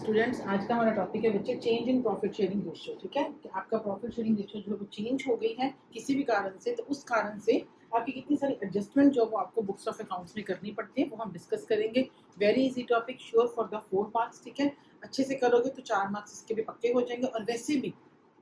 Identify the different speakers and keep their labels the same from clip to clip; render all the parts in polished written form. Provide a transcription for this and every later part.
Speaker 1: Students, आज का हमारा टॉपिक है बच्चे change in profit sharing ratio. ठीक है, कि आपका प्रॉफिट शेयरिंग रेशियो जो है वो चेंज हो गई है किसी भी कारण से, तो उस कारण से आपकी कितनी सारी एडजस्टमेंट जो वो आपको बुक्स ऑफ अकाउंट्स में करनी पड़ती है, वो हम डिस्कस करेंगे। Very easy topic, sure for the 4 marks. ठीक है, अच्छे से करोगे तो 4 मार्क्स इसके भी पक्के हो जाएंगे। और वैसे भी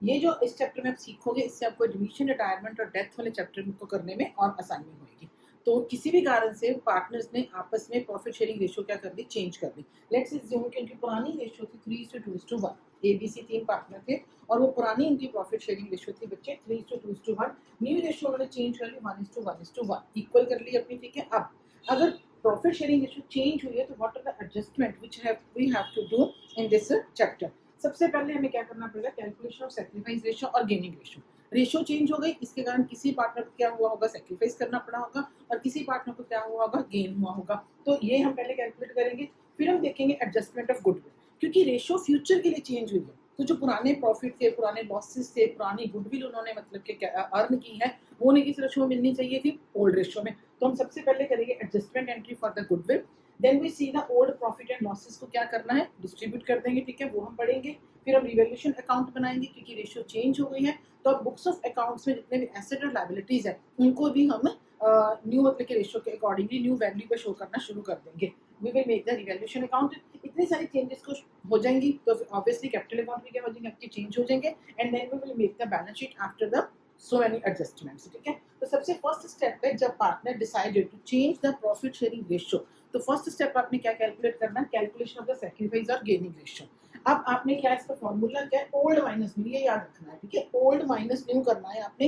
Speaker 1: ये जो इस चैप्टर में आप सीखोगे, इससे आपको एडमिशन, रिटायरमेंट और डेथ वाले चैप्टर को करने में और आसानी होगी। तो किसी भी कारण से पार्टनर्स ने आपस में प्रॉफिट शेयरिंग रेशियो क्या कर दी, चेंज कर दी। लेट्स अज्यूम कि उनकी पुरानी रेशियो थी 3:2:1। ABC 3 पार्टनर थे और वो पुरानी उनकी प्रॉफिट शेयरिंग रेशियो थी बच्चे 3:2:1। न्यू रेशियो उन्होंने चेंज कर ली 1:1:1, इक्वल कर ली अपनी। ठीक है, अब अगर प्रॉफिट शेयरिंग रेशियो चेंज हुई है तो what are the adjustment which we have to do in this chapter. सबसे पहले हमें क्या करना पड़ेगा, कैलकुलेशन ऑफ सैक्रिफाइस रेशियो और गेनिंग रेशियो। रेशियो चेंज हो गई, इसके कारण किसी पार्टनर को क्या हुआ होगा, सैक्रिफाइस करना पड़ा होगा, और किसी पार्टनर को क्या हुआ होगा, गेन हुआ होगा। तो ये हम पहले कैलकुलेट करेंगे, फिर हम देखेंगे एडजस्टमेंट ऑफ गुडविल, क्योंकि रेशियो फ्यूचर के लिए चेंज हुई है। तो जो पुराने प्रॉफिट थे, पुराने लॉसेस थे, पुरानी गुडविल उन्होंने मतलब कि अर्न की है, वो उन्हें किस रेशियो में मिलनी चाहिए थी, ओल्ड रेशियो में। तो हम सबसे पहले करेंगे adjustment entry for the goodwill. Then we see the old profit and losses को क्या करना है, डिस्ट्रीब्यूट कर देंगे। ठीक है, वो हम पढ़ेंगे। फिर हम रिवैल्यूएशन अकाउंट बनाएंगे, क्योंकि रेशियो चेंज हो गई है। तो अब बुक्स ऑफ अकाउंट्स में जितने भी एसेट और लायबिलिटीज है, उनको भी हम न्यू मतलब के रेशियो के अकॉर्डिंगली न्यू वैल्यू पे शो करना शुरू कर देंगे। We will make the revaluation account. इतनी सारी चेंजेस को हो जाएंगी तो ऑब्वियसली कैपिटल अकाउंट भी क्या हो जाएंगे, आपके चेंज हो जाएंगे। And then we will make the balance sheet after the so many adjustments. ठीक है, तो सबसे फर्स्ट स्टेप है, जब partner decided to change the profit sharing ratio, तो फर्स्ट स्टेप आपने क्या कैलकुलेट करना है, कैलकुलेशन ऑफ द सैक्रिफाइस और गेनिंग रेशियो। अब आपने क्या, इसका फॉर्मूला क्या है, ओल्ड माइनस न्यू, ये याद रखना है। ठीक है, ओल्ड माइनस न्यू करना है आपने।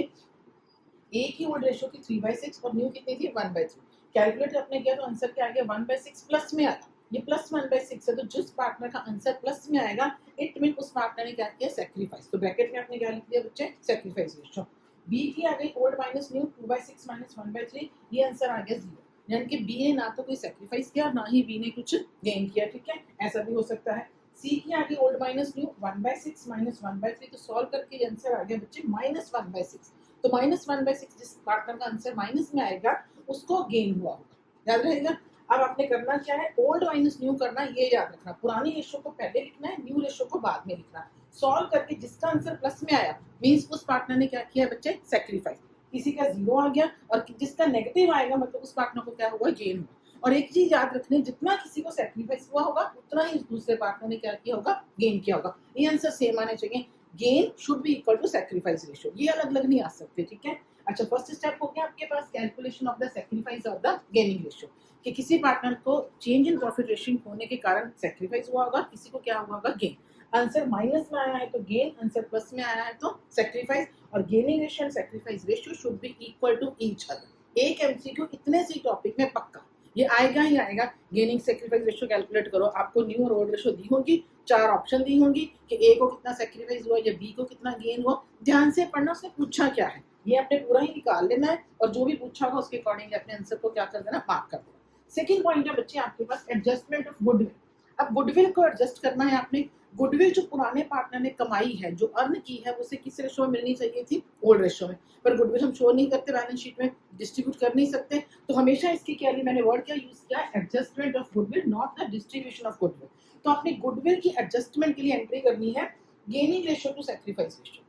Speaker 1: ए की ओल्ड रेशियो थी 3/6 और न्यू कितनी थी 1/3। कैलकुलेट आपने किया तो आंसर क्या आ गया, 1/6 प्लस में आया। ये प्लस 1/6 है, तो जिस पार्टनर का आंसर प्लस में आएगा, इट मीन उस पार्टनर ने क्या किया, सैक्रिफाइस। तो ब्रैकेट में आपने क्या लिख दिया बच्चे, सैक्रिफाइस रेशियो। बी की आ गई ओल्ड माइनस न्यू 2/6 - 1/3, ये आंसर आ गया 0। यानी कि बी ने ना तो कोई सैक्रिफाइस किया, ना ही बी ने कुछ गेन किया। ठीक है, ऐसा भी हो सकता है। सी की आ गई ओल्ड माइनस न्यू 1/6 - 1/3, तो सॉल्व करके आंसर आ गया बच्चे -1/6। तो -1/6 जिस पार्टनर का आंसर माइनस में आएगा, उसको गेन हुआ होगा, याद रहेगा। अब आपने करना क्या है, ओल्ड माइनस न्यू करना, ये याद रखना। पुरानी रेशियो को पहले लिखना है, न्यू रेशियो को बाद में लिखना है। सॉल्व करके जिसका आंसर प्लस में आया, मींस उस पार्टनर ने क्या किया बच्चे, सैक्रिफाइस। किसी का 0 आ गया, और जिसका नेगेटिव आएगा मतलब उस पार्टनर को क्या हुआ, गेन हुआ। और एक चीज याद रखनी, जितना किसी को सैक्रिफाइस हुआ होगा, उतना ही दूसरे पार्टनर ने क्या किया होगा, गेन किया होगा। ये आंसर सेम आने चाहिए, gain should be equal to sacrifice ratio, ये अलग अलग नहीं आ सकते। ठीक है, अच्छा, फर्स्ट स्टेप हो गया आपके पास, calculation of the sacrifice of the gaining ratio, कि किसी पार्टनर को चेंज इन प्रॉफिट रेशियो होने के कारण सैक्रिफाइस हुआ होगा, किसी को क्या हुआ होगा, गेन। आंसर माइनस में आया है तो गेन, आंसर प्लस में आया है तो सैक्रिफाइस। और gaining ratio and sacrifice ratio should be equal to each other. एक एमसीक्यू इतने सी टॉपिक में पक्का ये आएगा ही आएगा। गेनिंग सैक्रिफाइस रेशियो कैलकुलेट करो, आपको न्यू और ओल्ड रेशियो दी होगी, 4 ऑप्शन दी होंगी कि ए को कितना सैक्रिफाइस हुआ या बी को कितना गेन हुआ। ध्यान से पढ़ना, उसने पूछा क्या है, ये आपने पूरा ही निकाल लेना है, और जो भी पूछा होगा उसके अकॉर्डिंग अपने आंसर को क्या कर देना, मार्क कर देना। सेकंड पॉइंट है बच्चे आपके पास, एडजस्टमेंट ऑफ गुडविल। अब गुडविल को एडजस्ट करना है आपने। गुडविल जो पुराने पार्टनर ने कमाई है, जो अर्न की है, उसे किस रेशियो में मिलनी चाहिए थी, ओल्ड रेशियो में। पर गुडविल हम शो नहीं करते बैलेंस शीट में, डिस्ट्रीब्यूट कर नहीं सकते, तो हमेशा इसके क्या लिए मैंने वर्ड क्या यूज किया, adjustment of goodwill, not the distribution of goodwill. तो आपने गुडविल की एडजस्टमेंट के लिए एंट्री करनी है gaining ratio to sacrifice ratio.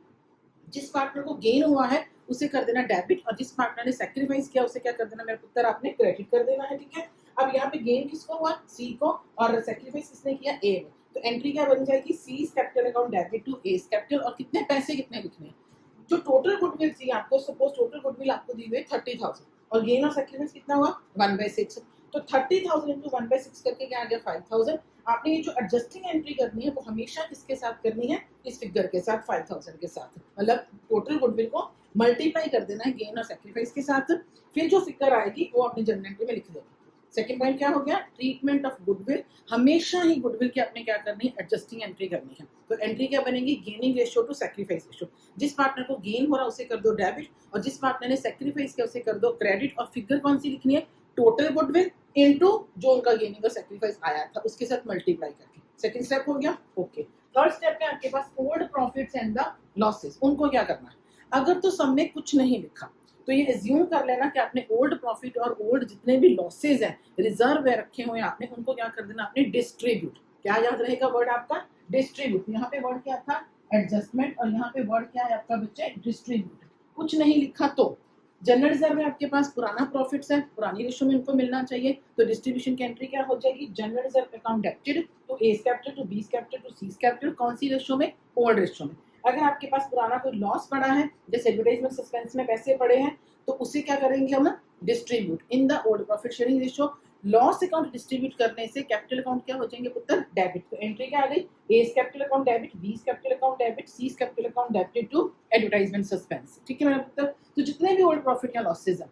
Speaker 1: जिस पार्टनर को गेन हुआ है उसे कर देना डेबिट, और जिस पार्टनर ने सैक्रिफाइस किया उसे क्या कर देना मेरे पुत्र, आपने क्रेडिट कर देना है। ठीक है, अब यहाँ पे गेन किसको हुआ, सी को, और सैक्रिफाइस किसने किया, ए ने। तो एंट्री क्या बन जाएगी, C capital account debit to A capital, और कितने पैसे कितने लिखने हैं। जो टोटल गुडविल थी आपको, सपोज टोटल गुडविल आपको दी हुई 30,000, और गेन और सैक्रिफाइस कितना हुआ 1/6। तो 30,000 इंटू 1/6 करके क्या आ गया 5,000। आपने ये जो एडजस्टिंग एंट्री करनी है वो हमेशा किसके साथ करनी है, इस फिगर के साथ, 5,000 के साथ। मतलब टोटल गुडविल को मल्टीप्लाई कर देना है गेन और सैक्रिफाइस के साथ, फिर जो फिगर आएगी वो अपने जर्नल एंट्री में लिख देना। सेकंड पॉइंट क्या हो गया, ट्रीटमेंट ऑफ गुडविल। हमेशा ही गुडविल की आपने क्या करनी है, एडजस्टिंग एंट्री करनी है। तो एंट्री क्या बनेगी, gaining ratio to sacrifice ratio. जिस पार्टनर को गेन हो रहा है उसे कर दो डेबिट, और जिस पार्टनर ने सैक्रिफाइस किया उसे कर दो क्रेडिट। और फिगर कौन सी लिखनी है, टोटल गुडविल इनटू जो उनका गेनिंग और सैक्रिफाइस आया था उसके साथ मल्टीप्लाई करके। सेकंड स्टेप हो गया, ओके। थर्ड स्टेप में आपके पास old profits and the losses, उनको क्या करना है। अगर तो सब में कुछ नहीं लिखा तो ये एज्यूम कर लेना कि आपने ओल्ड प्रॉफिट और ओल्ड जितने भी लॉसेज हैं, रिजर्व रखे हुए आपने, उनको क्या कर देना, आपने डिस्ट्रीब्यूट। क्या याद रहेगा वर्ड आपका? डिस्ट्रीब्यूट। यहाँ पे वर्ड क्या था? एडजस्टमेंट। और यहाँ पे वर्ड क्या है आपका बच्चे? डिस्ट्रीब्यूट। कुछ नहीं लिखा तो जनरल रिजर्व में आपके पास पुराना प्रॉफिट्स है, पुरानी रेशियो में इनको मिलना चाहिए, तो डिस्ट्रीब्यूशन की एंट्री क्या हो जाएगी? General reserve account debited to A capital to B capital to C capital. कौन सी रेशियो में? ओल्ड रेशियो में। अगर आपके पास पुराना कोई लॉस पड़ा है, जैसे एडवर्टाइजमेंट सस्पेंस में पैसे पड़े हैं, तो उसे क्या करेंगे हम? Distribute in the old profit sharing ratio. Loss account distribute करने से कैपिटल अकाउंट क्या हो जाएंगे पुत्र? डेबिट। तो एंट्री क्या आ गई? A capital account debit, B capital account debit, C capital account debited to advertisement suspense. ठीक है मेरा पुत्र? तो जितने भी ओल्ड प्रॉफिट या लॉसेज है,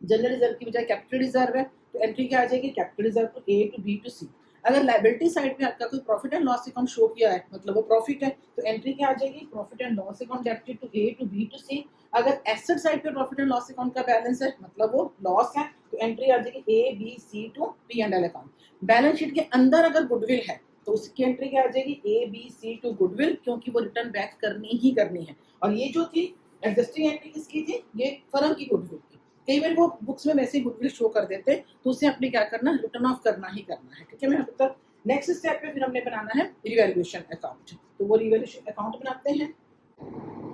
Speaker 1: जनरल रिजर्व की बजाय कैपिटल रिजर्व है, तो एंट्री क्या आ जाएगी? Capital reserve to A to B to C. अगर लायबिलिटी साइड पे आपका कोई profit and loss account show किया है, मतलब वो प्रॉफिट है, तो एंट्री क्या आ जाएगी? Profit and loss account debited to A to B to C. अगर एसेट साइड पे प्रॉफिट एंड लॉस अकाउंट का बैलेंस है, मतलब वो लॉस है, तो एंट्री आ जाएगी A B C to P and L account. Balance sheet के अंदर अगर गुडविल है, तो उसकी एंट्री क्या आ जाएगी? A B C to goodwill, क्योंकि वो रिटर्न बैक करनी ही करनी है। और ये जो थी एडजस्टिंग एंट्री किसकी थी? ये फर्म की गुडविल की। कई बार वो बुक्स में वैसे ही गुडविल शो कर देते, तो उसे अपने क्या करना? रिटर्न ऑफ करना ही करना है। ठीक है मेरा पुत्र? नेक्स्ट स्टेप पे फिर हमने बनाना है रिवैल्यूएशन अकाउंट। तो वो रिवैल्यूएशन अकाउंट बनाते हैं।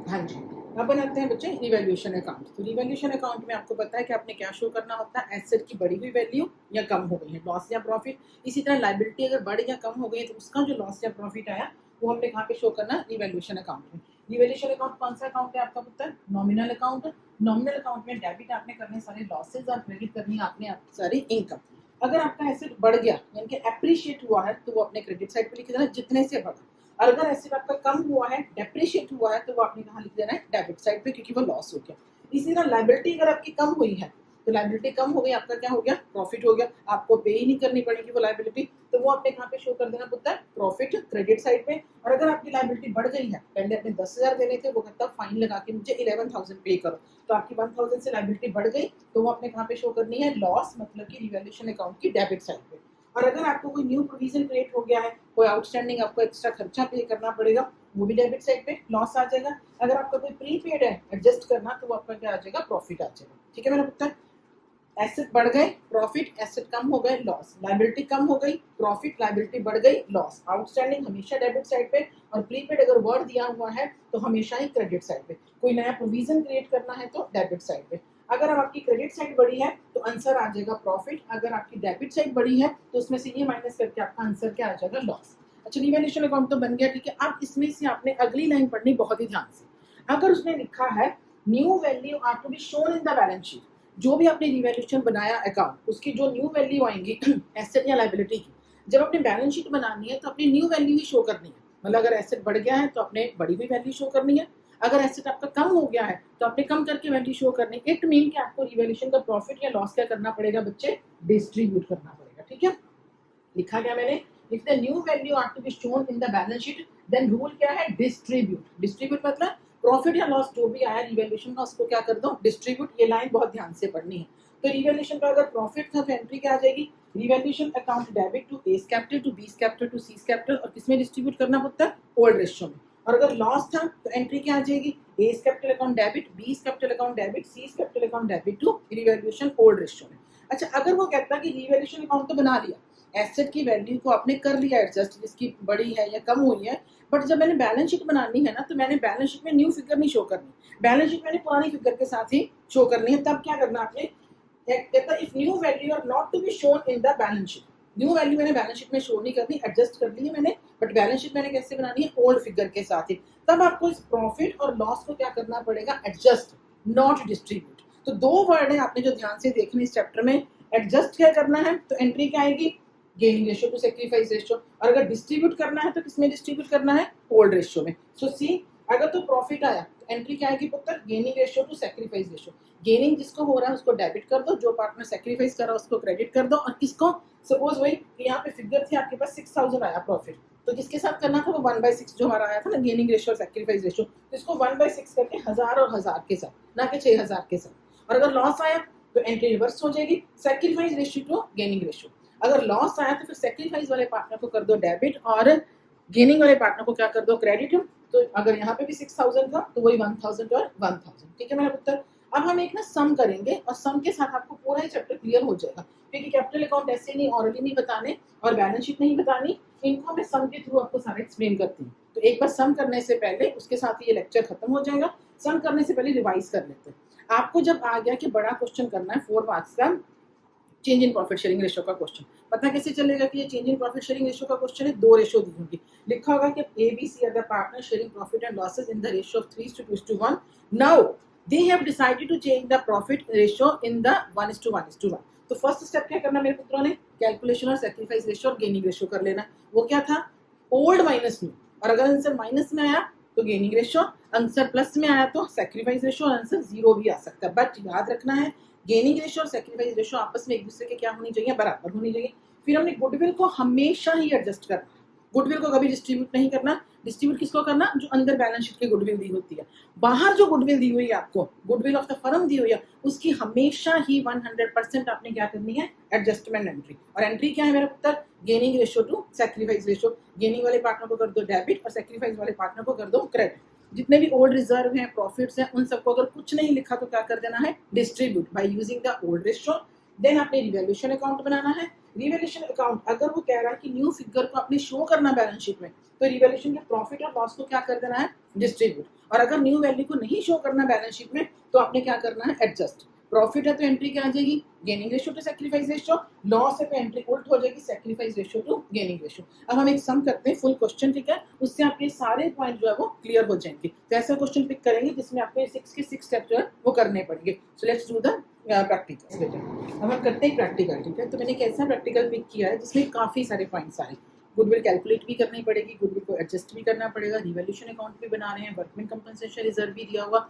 Speaker 1: हाँ जी, अब बनाते हैं बच्चे रिवैल्यूएशन अकाउंट। तो रिवैल्यूएशन अकाउंट में आपको पता है कि आपने क्या शो करना होता है? एसेट की बढ़ी हुई वैल्यू या कम हो गई है, लॉस या प्रॉफिट। इसी तरह लायबिलिटी अगर बढ़ या कम हो गई है, तो उसका जो लॉस या प्रॉफिट आया वो हमने कहाँ पे शो करना? रिवैल्यूएशन अकाउंट में। रिवैल्यूएशन अकाउंट कौन सा अकाउंट है आपका पुत्र? Nominal account. नॉमिनल अकाउंट में डेबिट आपने करने सारे लॉसेज और क्रेडिट करनी आपने सारी इनकम। अगर आपका एसेट बढ़ गया यानी कि एप्रिशिएट हुआ है, तो वो अपने क्रेडिट साइड पे लिख देना जितने से बढ़ा। और अगर एसेट आपका कम हुआ है, डेप्रिशिएट हुआ है, तो वो आपने कहाँ लिख देना है? डेबिट साइड पे, क्योंकि वो लॉस हो गया। इसी तरह लायबिलिटी अगर आपकी कम हुई है, तो लायबिलिटी कम हो गई, आपका क्या हो गया? प्रॉफिट हो गया, आपको पे ही नहीं करनी पड़ेगी वो लायबिलिटी, तो वो आपने कहाँ पे शो कर देना पुत्र? प्रॉफिट क्रेडिट साइड पे। और अगर आपकी लायबिलिटी बढ़ गई है, पहले अपने 10,000 देने थे, वो कहता फाइन लगा के मुझे 11,000 पे करो, तो आपकी 1,000 से लायबिलिटी बढ़ गई, तो वो आपने कहाँ पे शो करनी है? लॉस, मतलब कि रिवैल्यूएशन अकाउंट की डेबिट साइड पे। और अगर आपको कोई न्यू प्रोविजन क्रिएट हो गया है, कोई आउटस्टैंडिंग आपको एक्स्ट्रा खर्चा पे करना पड़ेगा, वो भी डेबिट साइड पे लॉस आ जाएगा। अगर आपका कोई प्रीपेड है एडजस्ट करना, तो वो आपका क्या आ जाएगा? प्रॉफिट आ जाएगा। ठीक है मेरा पुत्र? एसेट बढ़ गए, प्रॉफिट, एसेट कम हो गए, लॉस। लायबिलिटी कम हो गई, प्रॉफिट, लायबिलिटी बढ़ गई, लॉस। आउटस्टैंडिंग हमेशा डेबिट साइड पे, और प्रीपेड अगर वर्ड दिया हुआ है तो हमेशा ही क्रेडिट साइड पे। कोई नया प्रोविजन क्रिएट करना है तो डेबिट साइड पे। अगर अब आपकी क्रेडिट साइड बढ़ी है तो आंसर आ जाएगा प्रॉफिट। अगर आपकी डेबिट साइड बढ़ी है तो उसमें से ये माइनस करके आपका आंसर क्या आ जाएगा? लॉस। अच्छा, रिवैल्यूएशन अकाउंट तो बन गया, ठीक है। अब इसमें से आपने अगली लाइन पढ़नी बहुत ही ध्यान से। अगर उसने लिखा है new value are to be shown in the balance sheet, जो भी आपने रिवैल्यूएशन बनाया अकाउंट, उसकी जो न्यू वैल्यू आएंगी एसेट या लायबिलिटी की, जब अपने बैलेंस शीट बनानी है तो अपनी न्यू वैल्यू ही शो करनी है। मतलब अगर एसेट बढ़ गया है तो अपने बढ़ी हुई वैल्यू शो करनी है, अगर एसेट आपका कम हो गया है तो आपने कम करके वैल्यू शो करनी है। इट मीन कि आपको रिवैल्यूएशन का प्रॉफिट या लॉस क्या करना पड़ेगा बच्चे? डिस्ट्रीब्यूट करना पड़ेगा। ठीक है, लिखा गया मैंने, if the new value are to be shown in the balance sheet, then rule क्या है? डिस्ट्रीब्यूट। डिस्ट्रीब्यूट मतलब प्रॉफिट या लॉस जो भी आया रिवैल्यूएशन का, उसको क्या कर दो? डिस्ट्रीब्यूट। ये लाइन बहुत ध्यान से पढ़नी है। तो रिवैल्यूएशन का अगर प्रॉफिट था तो एंट्री क्या आ जाएगी? Revaluation account debit to A capital to B capital to C capital, और किसमें डिस्ट्रीब्यूट करना पड़ता है? ओल्ड रेशियो में। और अगर लॉस था तो एंट्री क्या आ जाएगी? A capital account debit, B capital account debit, C capital account debit to revaluation old ratio में। अच्छा, अगर वो कहता है कि रिवैल्यूएशन अकाउंट तो बना लिया, एसेट की वैल्यू को आपने कर लिया एडजस्ट, जिसकी बड़ी है या कम हुई है, बट जब मैंने बैलेंस शीट बनानी है ना, तो मैंने बैलेंस शीट में न्यू फिगर नहीं शो करनी, बैलेंस शीट मैंने पुरानी फिगर के साथ ही शो करनी है। तब क्या करना आपने? कहता है if new value are not to be shown in the balance sheet, new value मैंने बैलेंस शीट में शो नहीं करनी, एडजस्ट कर ली है मैंने, बट बैलेंस शीट मैंने कैसे बनानी है? ओल्ड फिगर के साथ ही। तब आपको इस प्रॉफिट और लॉस को क्या करना पड़ेगा? Adjust, not distribute. तो दो वर्ड है आपने जो ध्यान से देखने इस चैप्टर में। एडजस्ट क्या करना है, तो एंट्री क्या आएगी? Gaining ratio to sacrifice ratio. और अगर डिस्ट्रीब्यूट करना है तो किसमें डिस्ट्रीब्यूट करना है? ओल्ड रेशियो में। सो सी, अगर तो प्रॉफिट आया तो एंट्री क्या आएगी पुत्र? Gaining ratio to sacrifice ratio. Gaining जिसको हो रहा है उसको डेबिट कर दो, जो पार्ट में सैक्रिफाइस कर रहा है उसको क्रेडिट कर दो। और किसको? सपोज वही कि यहाँ पे फिगर थी आपके पास 6,000 आया प्रॉफिट, तो जिसके साथ करना था वो 1/6 जो हमारा आया था ना, गेनिंग रेशियो और सैक्रिफाइस रेशियो, तो इसको 1/6 करके 1000 और 1000 के साथ, ना कि 6000 के साथ। और अगर लॉस आया तो एंट्री रिवर्स हो जाएगी, sacrifice ratio two gaining ratio. अगर लॉस आया तो फिर सैक्रिफाइस वाले पार्टनर को कर दो डेबिट, और गेनिंग वाले पार्टनर को क्या कर दो? क्रेडिट। तो अगर यहाँ पे भी 6,000 था तो वही 1,000 और 1,000। ठीक है मेरा पुत्र? अब हम एक ना सम करेंगे और सम के साथ आपको पूरा ही चैप्टर क्लियर हो जाएगा, क्योंकि कैपिटल अकाउंट ऐसे नहीं ऑरली नहीं बताने और बैलेंस शीट नहीं बतानी, इनको मैं सम के थ्रू आपको सारा एक्सप्लेन करती हूँ। तो एक बार सम करने से पहले उसके साथ ये लेक्चर खत्म हो जाएगा। सम करने से पहले रिवाइज कर लेते हैं। आपको जब आ गया कि बड़ा क्वेश्चन करना है 4 मार्क्स का change in profit sharing ratio का क्वेश्चन, पता कैसे चलेगा कि ये change in profit sharing ratio का क्वेश्चन है? 2 रेशियो दी होंगी, लिखा होगा कि ABC are the partner sharing profit and losses in the ratio of 3:2:1. Now they have decided to change the profit ratio in the 1:1:1. तो फर्स्ट स्टेप क्या करना मेरे पुत्रों ने? कैलकुलेशन और सैक्रिफाइस रेशियो और गेनिंग रेशियो कर लेना। वो क्या था? ओल्ड माइनस न्यू, और अगर आंसर माइनस में आया तो गेनिंग रेशियो, आंसर प्लस में आया तो सैक्रिफाइस रेशियो, और आंसर 0 भी आ सकता है। बट याद रखना है गेनिंग रेशियो और सैक्रिफाइस रेशियो आपस में एक दूसरे के क्या होनी चाहिए? बराबर होनी चाहिए। फिर हमने गुडविल को हमेशा ही एडजस्ट करना है, गुडविल को कभी डिस्ट्रीब्यूट नहीं करना। डिस्ट्रीब्यूट किसको करना? जो अंदर बैलेंस शीट की गुडविल दी होती है। बाहर जो गुडविल दी हुई है आपको, गुडविल ऑफ द फर्म दी हुई है, उसकी हमेशा ही 100% आपने क्या करनी है? Adjustment entry. और एंट्री क्या है मेरा पुत्र? Gaining ratio to sacrifice ratio. Gaining वाले पार्टनर को कर दो डेबिट और सैक्रिफाइस वाले पार्टनर को कर दो क्रेडिट। जितने भी ओल्ड रिजर्व हैं, प्रॉफिट्स हैं, उन सबको अगर कुछ नहीं लिखा तो क्या कर देना है? Distribute by using the old ratio. Then आपने रिवैल्यूएशन अकाउंट बनाना है। रिवैल्यूएशन अकाउंट अगर वो कह रहा है कि न्यू फिगर को आपने शो करना बैलेंस शीट में, तो रिवैल्यूएशन के प्रॉफिट और लॉस को क्या कर देना है? डिस्ट्रीब्यूट। और अगर न्यू वैल्यू को नहीं शो करना बैलेंस शीट में, तो आपने क्या करना है? एडजस्ट। प्रॉफिट है तो एंट्री क्या आ जाएगी? Gaining ratio to sacrifice ratio. Loss है तो एंट्री उल्ट हो जाएगी, sacrifice ratio two gaining ratio. अब हम एक सम करते हैं फुल क्वेश्चन, ठीक है? उससे आपके सारे पॉइंट जो है वो क्लियर हो जाएंगे। तो ऐसा क्वेश्चन पिक करेंगे जिसमें आपको 6 के 6 स्टेप जो है वो करने पड़ेंगे। So let's do the practical. अब हम करते हैं प्रैक्टिकल, ठीक है? तो मैंने कैसा प्रैक्टिकल पिक किया है जिसमें काफी सारे पॉइंट्स आए। गुडविल कैलकुलेट भी करनी पड़ेगी, गुडविल को एडजस्ट भी करना पड़ेगा, रिवैल्यूएशन अकाउंट भी बना रहे हैं, वर्कमैन कंपनसेशन रिजर्व भी दिया हुआ,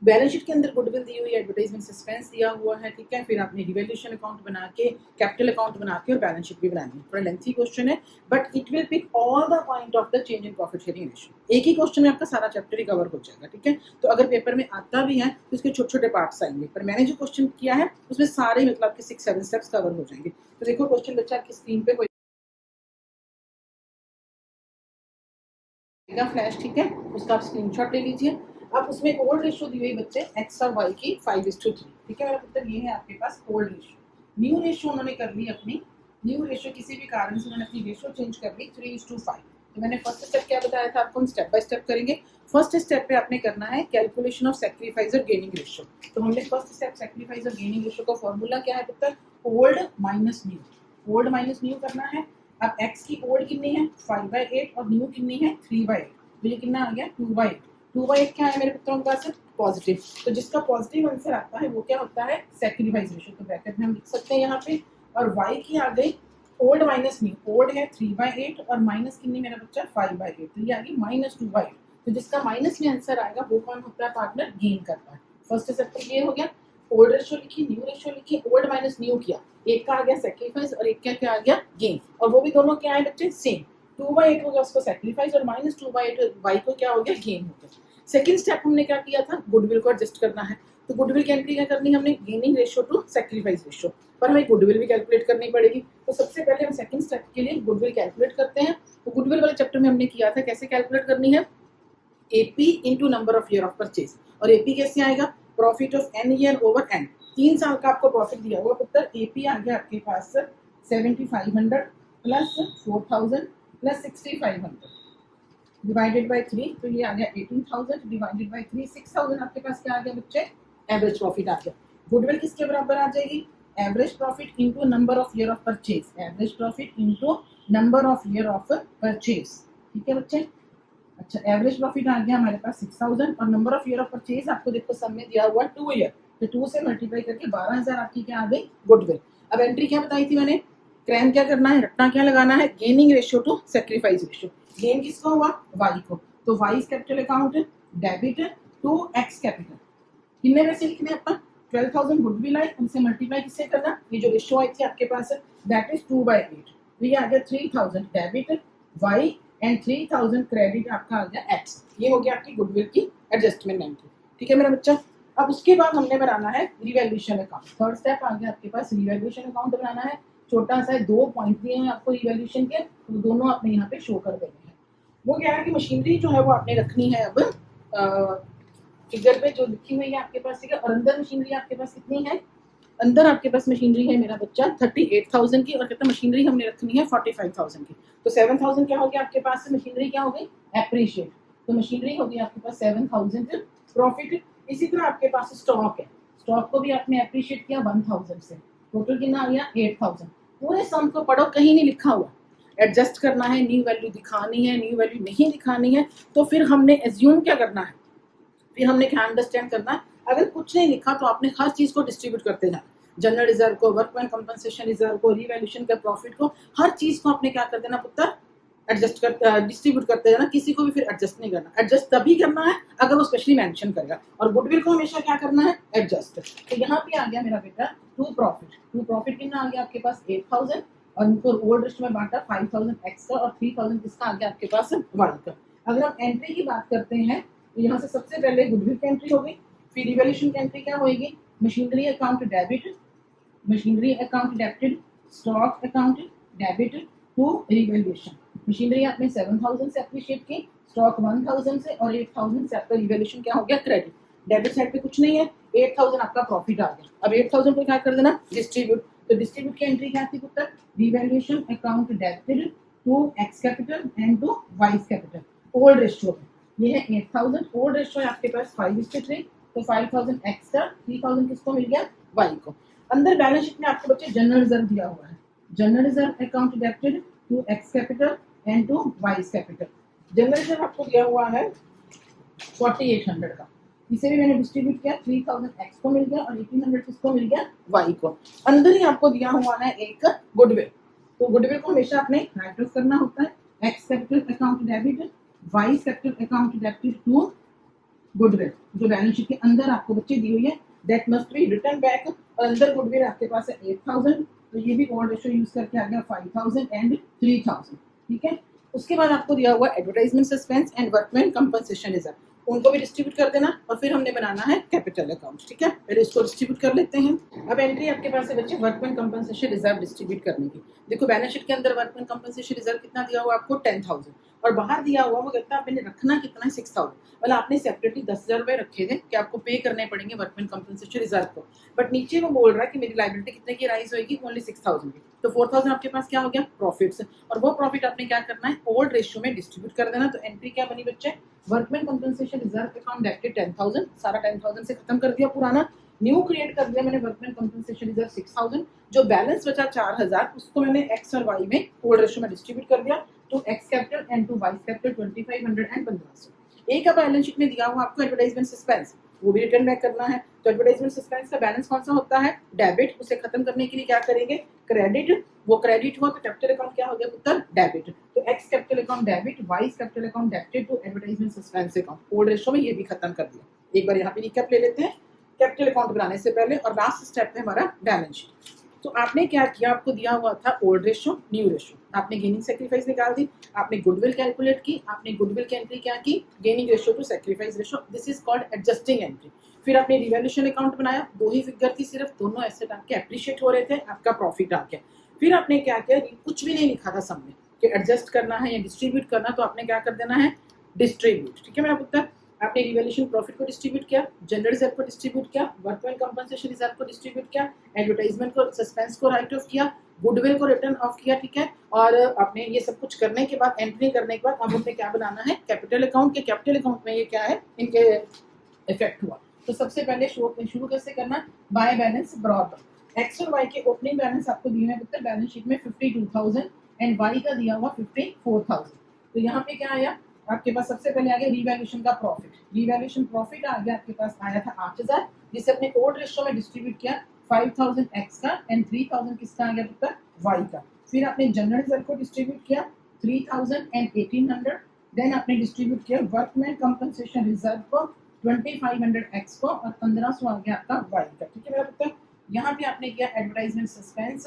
Speaker 1: बैलेंस शीट के अंदर गुडविल दी हुई है, एडवर्टाइजमेंट सस्पेंस दिया हुआ है, ठीक है? फिर आपने रिवैल्यूएशन अकाउंट बना के, कैपिटल अकाउंट बना के और बैलेंस शीट भी बनानी है। थोड़ा लेंथी क्वेश्चन है, but it will pick all the point of the change in profit sharing ratio. एक ही क्वेश्चन में आपका सारा चैप्टर ही कवर हो जाएगा, ठीक है? तो अगर पेपर में आता भी है तो इसके छोटे छोटे पार्ट्स आएंगे, पर मैंने जो क्वेश्चन किया है उसमें सारे मतलब आपके 6-7 स्टेप्स कवर हो जाएंगे। तो देखो क्वेश्चन बच्चा आपकी स्क्रीन पे फ्लैश, ठीक है? उसका आप स्क्रीनशॉट ले लीजिए। अब उसमें ओल्ड रेशियो दी हुई बच्चे एक्स और वाई की 5:3, ठीक है? मेरा मतलब ये है आपके पास ओल्ड रेशियो। न्यू रेशियो उन्होंने कर ली अपनी, न्यू रेशियो किसी भी कारण से उन्होंने अपनी रेशियो चेंज कर ली 3:5। तो मैंने फर्स्ट स्टेप क्या बताया था आपको? हम स्टेप बाय स्टेप करेंगे। फर्स्ट स्टेप पे आपने करना है कैलकुलेशन ऑफ सैक्रिफाइस और गेनिंग रेशियो। तो हमने फर्स्ट स्टेप सैक्रिफाइस और गेनिंग रेशियो का फॉर्मूला क्या है पुत्र? Old minus new. Old minus new करना है। अब x की ओल्ड कितनी है? 5/8 और न्यू कितनी है? 3/8। तो ये कितना आ गया? 2/8। 2/8 क्या है मेरे पुत्रों के पास? पॉजिटिव। तो जिसका पॉजिटिव आंसर आता है वो क्या होता है? Sacrifice ratio. तो ब्रैकेट में हम लिख सकते हैं यहाँ पे। और y की आ गई ओल्ड माइनस न्यू। ओल्ड है 3/8 और माइनस कितनी मेरा बच्चा? 5/8। तो ये आ गई -2/8। तो जिसका माइनस में आंसर आएगा वो कौन होता है? पार्टनर गेन करता है। फर्स्ट स्टेप तो ये हो गया। ओल्ड रेशियो लिखी, न्यू रेशियो लिखी, ओल्ड माइनस न्यू किया, एक का आ गया सैक्रिफाइस और एक का क्या आ गया? गेन। और वो भी दोनों क्या है बच्चे? सेम। 2/8 हो गया उसको सैक्रिफाइस और -2/8 वाई को क्या हो गया? गेन हो गया। सेकंड स्टेप हमने क्या किया था? गुडविल को एडजस्ट करना है। तो गुडविल की एंट्री क्या करनी है हमने? Gaining ratio to sacrifice ratio. पर हमें गुडविल भी कैलकुलेट करनी पड़ेगी। तो सबसे पहले हम सेकंड स्टेप के लिए गुडविल कैलकुलेट करते हैं। तो गुडविल वाले चैप्टर में हमने किया था कैसे कैलकुलेट करनी है? AP into number of year of purchase. और AP कैसे आएगा? Profit of n year over n। 3 साल का आपको प्रॉफिट दिया हुआ पुत्र। AP आ गया आपके पास 7500 प्लस 4000 प्लस 6500 डिवाइडेड बाय 3। तो ये आ गया 18000 डिवाइडेड बाय 3 6000। आपके पास क्या आ गया बच्चे? एवरेज प्रॉफिट आ गया। गुडविल किसके बराबर आ जाएगी? Average profit into number of year of purchase. Average profit into number of year of purchase, ठीक है बच्चे? अच्छा, एवरेज प्रॉफिट आ गया हमारे पास 6000 और number of year of purchase आपको देखो सब में दिया हुआ 2 ईयर। तो 2 से मल्टीप्लाई करके 12000 आपकी क्या आ गई? गुडविल। अब एंट्री क्या बताई थी मैंने? क्रैम क्या करना है? रट्टा क्या लगाना है? Gaining ratio to sacrifice ratio. Gain किसको हुआ? वाई को। तो Y capital account debit to X capital. कितने पैसे लिखने आपका? 12000 गुडविल आई, उनसे मल्टीप्लाई किससे करना? ये जो रेशियो आई थी आपके पास दैट इज 2/8। तो ये आ गया 3000 डेबिट वाई एंड 3000 क्रेडिट आपका आ गया एक्स। ये हो गया आपकी गुडविल की एडजस्टमेंट एंट्री, ठीक है मेरा बच्चा? अब उसके बाद हमने बनाना है रिवैल्यूएशन अकाउंट। थर्ड स्टेप आ गया आपके पास, रिवैल्यूएशन अकाउंट बनाना है। छोटा सा 2 पॉइंट दिए हैं आपको रिवैल्यूएशन के, तो दोनों आपने यहाँ पे शो कर देने हैं। वो क्या है कि मशीनरी जो है वो आपने रखनी है अब फिगर पे जो लिखी हुई है आपके पास, ठीक है। और अंदर मशीनरी आपके पास कितनी है, अंदर आपके पास मशीनरी है मेरा बच्चा 38,000 की, और कितना मशीनरी हमने रखनी है 45,000 की। तो 7,000 क्या हो गया आपके पास, मशीनरी क्या हो गई, एप्रिशिएट। तो मशीनरी हो गई आपके पास 7,000 प्रॉफिट। इसी तरह आपके पास स्टॉक है, स्टॉक को भी आपने एप्रिशिएट किया 1,000 से, टोटल कितना आ गया 8,000। पूरे सम को पढ़ो, कहीं नहीं लिखा हुआ, एडजस्ट करना है, न्यू वैल्यू दिखानी है, न्यू वैल्यू नहीं दिखानी है। तो फिर हमने एज्यूम क्या करना है, फिर हमने क्या अंडरस्टैंड करना है। अगर कुछ नहीं लिखा तो आपने हर चीज को डिस्ट्रीब्यूट करते जाना, जनरल रिजर्व को, वर्कमैन कंपनसेशन रिजर्व को, रिवैल्यूएशन का प्रॉफिट को, हर चीज को आपने क्या कर देना पुत्र, एडजस्ट कर डिस्ट्रीब्यूट करते जाना। किसी को भी फिर एडजस्ट नहीं करना, एडजस्ट तभी करना है अगर वो स्पेशली मेंशन करेगा। और गुडविल को हमेशा क्या करना है, एडजस्ट। तो यहाँ पे आ गया मेरा बेटा टू प्रॉफिट कितना आ गया आपके पास 8,000, और इनको ओल्ड लिस्ट में बांटा 5,000 एक्स का और 3,000 किसका आ गया आपके पास वाई का। अगर हम एंट्री की बात करते हैं तो यहाँ से सबसे पहले गुडविल की एंट्री हो गई, फिर रिवैल्यूएशन की एंट्री क्या होगी, machinery account debit, machinery account debited, stock account debit to revaluation. Machinery आपने 7,000 से अप्रिशिएट की, स्टॉक 1,000 से, और 8,000 से आपका रिवैल्यूएशन क्या हो गया क्रेडिट। डेबिट साइड पे कुछ नहीं है, 8,000 आपका प्रॉफिट आ गया। अब 8,000 को क्या कर देना, डिस्ट्रीब्यूट। तो डिस्ट्रीब्यूट की एंट्री क्या थी पुत्र, revaluation account debited to X capital and to Y capital, old ratio. ये है 8,000, ओल्ड रेशियो है आपके पास 5:3, तो 5,000 एक्स का, 3,000 किसको मिल गया, वाई को। अंदर बैलेंस शीट में आपको बच्चे जनरल रिजर्व दिया हुआ है, general reserve account debited to X capital and to Y capital. General reserve आपको दिया हुआ है 4,800 का, इसे भी मैंने डिस्ट्रीब्यूट किया, 3,000 एक्स को मिल गया और 1,800 किसको मिल गया, वाई को। अंदर ही आपको दिया हुआ है एक गुडविल, तो गुडविल को हमेशा आपने राइट ऑफ करना होता है, X capital account debit, Y capital account debit to goodwill. जो बैलेंस शीट के अंदर आपको बच्चे दी हुई है, that must be return back. और अंदर गुडविल आपके पास है 8,000, तो ये भी ओल्ड रेशियो यूज करके आ गया 5,000 एंड 3,000, ठीक है। उसके बाद आपको दिया हुआ advertisement suspense and workman compensation reserve, उनको भी डिस्ट्रीब्यूट कर देना, और फिर हमने बनाना है कैपिटल अकाउंट, ठीक है। पहले इसको डिस्ट्रीब्यूट कर लेते हैं। अब एंट्री आपके पास है बच्चे वर्कमैन कंपनसेशन रिजर्व डिस्ट्रीब्यूट करने की। देखो बैलेंस शीट के अंदर वर्कमैन कंपनसेशन रिजर्व कितना दिया हुआ आपको 10,000, और बाहर दिया हुआ वो कहता है आपने रखना कितना है 6,000। मतलब आपने सेपरेटली 10,000 रुपए रखे थे कि आपको पे करने पड़ेंगे वर्कमैन कंपनसेशन रिजर्व को, बट नीचे वो बोल रहा है कि मेरी लायबिलिटी कितने की राइज होगी, ओनली 6,000 की। तो 4,000 आपके पास क्या हो गया, प्रॉफिट्स, और वो प्रॉफिट आपने क्या करना है, ओल्ड रेशियो में डिस्ट्रीब्यूट कर देना। तो एंट्री क्या बनी बच्चे, workman compensation reserve account debited 10,000, सारा 10,000 से खत्म कर दिया पुराना, न्यू क्रिएट कर दिया मैंने वर्कमैन कंपनसेशन रिजर्व 6,000। जो बैलेंस बचा 4,000 उसको मैंने एक्स और वाई में ओल्ड रेशियो में डिस्ट्रीब्यूट कर दिया, to X capital and to Y capital 2,500 and 1,500। एक का बैलेंस शीट में दिया हुआ आपको एडवर्टाइजमेंट सस्पेंस, वो भी रिटर्न बैक करना है। तो एडवर्टाइजमेंट सस्पेंस का बैलेंस कौन सा होता है, डेबिट, उसे खत्म करने के लिए क्या करेंगे, क्रेडिट। वो क्रेडिट हुआ तो कैपिटल अकाउंट क्या हो गया पुत्र, डेबिट। तो X capital account debit, Y capital account debited to advertisement suspense account, old ratio में ये भी खत्म कर दिया। एक बार यहाँ पे रिकैप ले लेते हैं कैपिटल अकाउंट बनाने से पहले, और लास्ट स्टेप है हमारा बैलेंस शीट। तो आपने क्या किया, आपको दिया हुआ था ओल्ड रेशियो न्यू रेशियो, आपने गेनिंग सेक्रीफाइस निकाल दी, आपने गुडविल कैलकुलेट की, आपने गुडविल की एंट्री क्या की, gaining ratio to sacrifice ratio, this is called adjusting entry. फिर आपने रिवैल्यूएशन अकाउंट बनाया, दो ही फिगर थी सिर्फ, दोनों एसेट आपके एप्रिशिएट हो रहे थे, आपका प्रॉफिट आ गया। फिर आपने क्या किया, कुछ भी नहीं लिखा था सामने कि एडजस्ट करना है या डिस्ट्रीब्यूट करना, तो आपने क्या कर देना है, डिस्ट्रीब्यूट, ठीक है मेरा पुत्र। आपने रिवैल्यूएशन प्रॉफिट को डिस्ट्रीब्यूट किया, जनरल रिजर्व को डिस्ट्रीब्यूट किया, वर्कमैन कंपनसेशन रिजर्व को डिस्ट्रीब्यूट किया, एडवर्टाइजमेंट को सस्पेंस को राइट ऑफ किया, गुडविल को रिटर्न ऑफ किया, ठीक है। और आपने ये सब कुछ करने के बाद, एंट्री करने के बाद, अब हमें क्या बनाना है, कैपिटल अकाउंट के। कैपिटल अकाउंट में ये क्या है, इनके इफेक्ट हुआ। तो सबसे पहले शुरू कैसे करना, बाय बैलेंस बराबर एक्स और वाई के ओपनिंग बैलेंस आपको दिए हैं पुत्र बैलेंस शीट में 52,000 एंड वाई का दिया हुआ 54,000। तो यहाँ पे क्या आया आपके पास, सबसे पहले आ गया रिवैल्यूएशन का प्रॉफिट। रिवैल्यूएशन प्रॉफिट आ गया आपके पास, आया था 8,000, जिसे अपने ओल्ड रेशियो में डिस्ट्रीब्यूट किया, 5,000 एक्स का एंड 3,000 किसका आ गया पुत्र, वाई का। फिर आपने जनरल रिजर्व को डिस्ट्रीब्यूट किया 3,000 एंड 1,800, देन आपने डिस्ट्रीब्यूट किया वर्कमैन कंपनसेशन रिजर्व को 2,500 एक्स को, और 1,500 आ गया आपका वाई का, ठीक है मेरा पुत्र। यहाँ पे आपने किया advertisement suspense,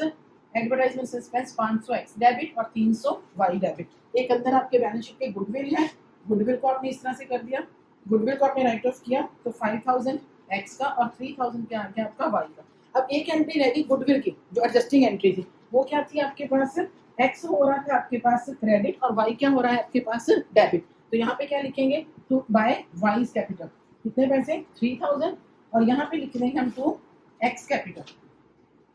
Speaker 1: advertisement suspense 500 x debit और 300 वाई डेबिट। एक अंदर आपके बैलेंस शीट पे गुडविल है, गुडविल को आपने इस तरह से कर दिया, गुडविल को आपने राइट ऑफ किया, तो 5,000 एक्स का और 3,000 क्या आ गया आपका वाई का। अब एक एंट्री रहेगी गुडविल की, जो एडजस्टिंग एंट्री थी, वो क्या थी आपके पास, एक्स हो रहा था आपके पास क्रेडिट, और वाई क्या हो रहा है आपके पास डेबिट। तो यहाँ पे क्या लिखेंगे, तो बाय वाई कैपिटल, कितने पैसे 3000 और यहाँ पे लिख देंगे हम टू एक्स कैपिटल।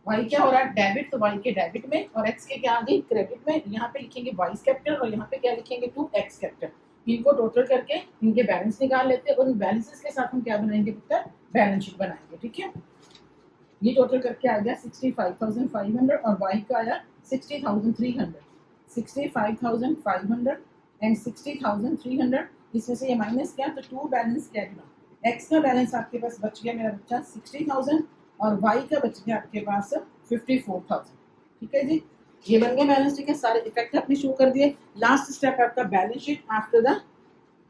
Speaker 1: वाई क्या हो रहा है डेबिट, तो वाई के डेबिट में और एक्स के क्या आ गई क्रेडिट में। यहाँ पे लिखेंगे वाइस कैपिटल और यहाँ पे क्या लिखेंगे टू एक्स कैपिटल। इनको टोटल करके इनके बैलेंस निकाल लेते हैं और उन बैलेंसेस के साथ हम क्या बनाएंगे पुत्र बैलेंस शीट बनाएंगे। ठीक है, ये टोटल करके आ गया 65,500 और वाई का आया 60,300। 65,500 एंड 60,300, इसमें से ये माइनस किया तो टू बैलेंस क्या है एक्स का बैलेंस आपके पास बच गया मेरा बच्चा 60,000 और वाई का बच गया आपके पास 54,000। ठीक है जी, ये बन गया बैलेंस। ठीक है, सारे इफेक्ट आपने शो कर दिए। लास्ट स्टेप है आपका balance sheet after the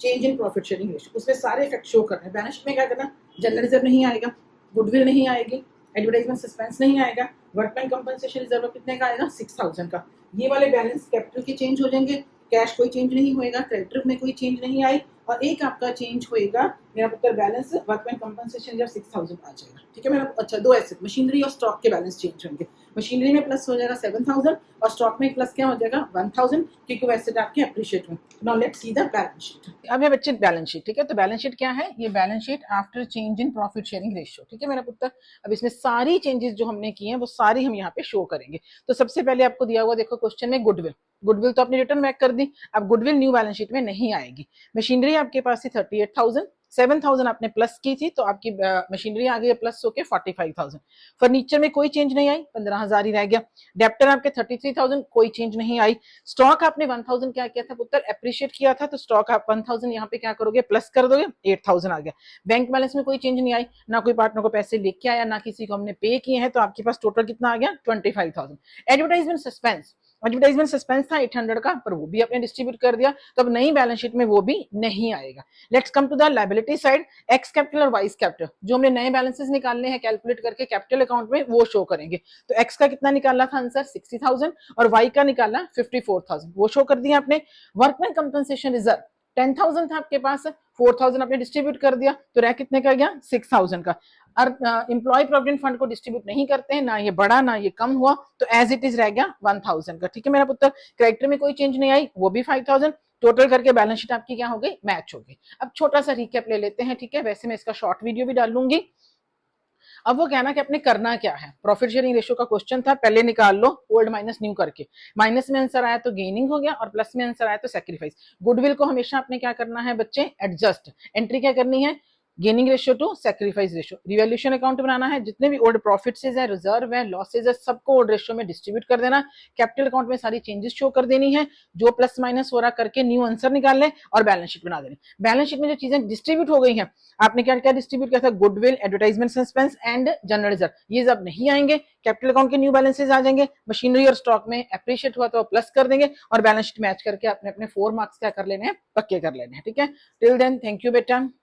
Speaker 1: change in profit sharing ratio. उसमें सारे इफेक्ट शो करने हैं। बैलेंस शीट में क्या करना, जनरल रिजर्व नहीं आएगा, गुडविल नहीं आएगी, एडवर्टाइजमेंट सस्पेंस नहीं आएगा, वर्कमैन कंपनसेशन रिजर्व कितने का आएगा 6,000 का। ये वाले बैलेंस कैपिटल के चेंज हो जाएंगे, कैश कोई चेंज नहीं होएगा, क्रेडिटर में कोई चेंज नहीं आई और एक आपका चेंज होएगा मेरा पुत्र बैलेंस वर्कमैन कंपनसेशन जब 6,000 आ जाएगा। ठीक है मेरा अच्छा, दो एसेट मशीनरी और स्टॉक के बैलेंस चेंज होंगे। मशीनरी में प्लस हो जाएगा 7,000 और स्टॉक में प्लस क्या हो जाएगा 1,000 क्योंकि वो एसेट आपके अप्रिशिएट में। Now let's see the balance sheet. अब ये बच्चे बैलेंस शीट। ठीक है, तो बैलेंस शीट क्या है, ये balance sheet after change in profit sharing ratio. ठीक है मेरा पुत्र, अब इसमें सारी चेंजेस जो हमने की हैं वो सारी हम यहाँ पे शो करेंगे। तो सबसे पहले आपको दिया हुआ देखो क्वेश्चन में गुडविल, गुडविल तो आपने रिटर्न बैक कर दी, अब गुडविल न्यू बैलेंस शीट में नहीं आएगी। मशीनरी आपके पास थी 38,000, 7,000 आपने प्लस की थी तो आपकी मशीनरी आ गई प्लस होके 45,000। फर्नीचर में कोई चेंज नहीं आई, 15,000 ही रह गया। डेप्टर आपके 33,000, कोई चेंज नहीं आई। स्टॉक आपने 1,000 क्या किया था पुत्र अप्रिशिएट किया था, तो स्टॉक आप 1,000 यहाँ पे क्या करोगे प्लस कर दोगे, 8,000 आ गया। बैंक बैलेंस में कोई चेंज नहीं आई, ना कोई पार्टनर को पैसे लेके आया, ना किसी को हमने पे किए हैं, तो आपके पास टोटल कितना आ गया 25,000। एडवर्टाइजमेंट सस्पेंस, एडवर्टाइजमेंट सस्पेंस था 800 का, पर वो भी आपने डिस्ट्रीब्यूट कर दिया, तो अब नई बैलेंस शीट में वो भी नहीं आएगा। Let's come to the liability side. X capital और वाइस कैपिटल जो हमने नए बैलेंसेस निकालने हैं कैलकुलेट करके कैपिटल अकाउंट में वो शो करेंगे। तो एक्स का कितना निकाला था आंसर 60,000 और वाई का निकाला 54,000, वो शो कर दिया आपने। वर्कमैन कंपनसेशन रिजर्व 10,000 था आपके पास, 4,000 आपने डिस्ट्रीब्यूट कर दिया, तो रह कितने का गया 6,000 का। और एम्प्लॉय प्रोविडेंट फंड को डिस्ट्रीब्यूट नहीं करते हैं, ना ये बढ़ा ना ये कम हुआ, तो एज इट इज रह गया 1,000 का। ठीक है मेरा पुत्र, क्रेडिटर में कोई चेंज नहीं आई, वो भी 5,000। टोटल करके बैलेंस शीट आपकी क्या हो गई मैच हो गई। अब छोटा सा रिकैप ले लेते हैं। ठीक है, वैसे मैं इसका शॉर्ट वीडियो भी डाल लूंगी। अब वो कहना कि अपने करना क्या है, प्रॉफिट शेयरिंग रेशियो का क्वेश्चन था, पहले निकाल लो ओल्ड माइनस न्यू करके। माइनस में आंसर आया तो गेनिंग हो गया और प्लस में आंसर आया तो सैक्रिफाइस। गुडविल को हमेशा आपने क्या करना है बच्चे एडजस्ट, एंट्री क्या करनी है gaining ratio to sacrifice ratio. Revaluation account बनाना है, जितने भी ओल्ड प्रॉफिट्स है रिजर्व है लॉसेज है सबको ओल्ड रेशियो में डिस्ट्रीब्यूट कर देना। कैपिटल अकाउंट में सारी चेंजेस शो कर देनी है, जो प्लस माइनस हो रहा करके न्यू आंसर निकाल लें और बैलेंस शीट बना देनी। बैलेंस शीट में जो चीजें डिस्ट्रीब्यूट हो गई हैं आपने क्या क्या डिस्ट्रीब्यूट किया था, goodwill advertisement suspense and general reserve, ये सब नहीं आएंगे। कैपिटल अकाउंट के न्यू बैलेंसेज आ जाएंगे, मशीनरी और स्टॉक में अप्रिशिएट हुआ तो प्लस कर देंगे और बैलेंस शीट मैच करके अपने अपने 4 मार्क्स क्या कर लेने हैं पक्के कर लेने हैं। ठीक है, टिल देन थैंक यू बेटा।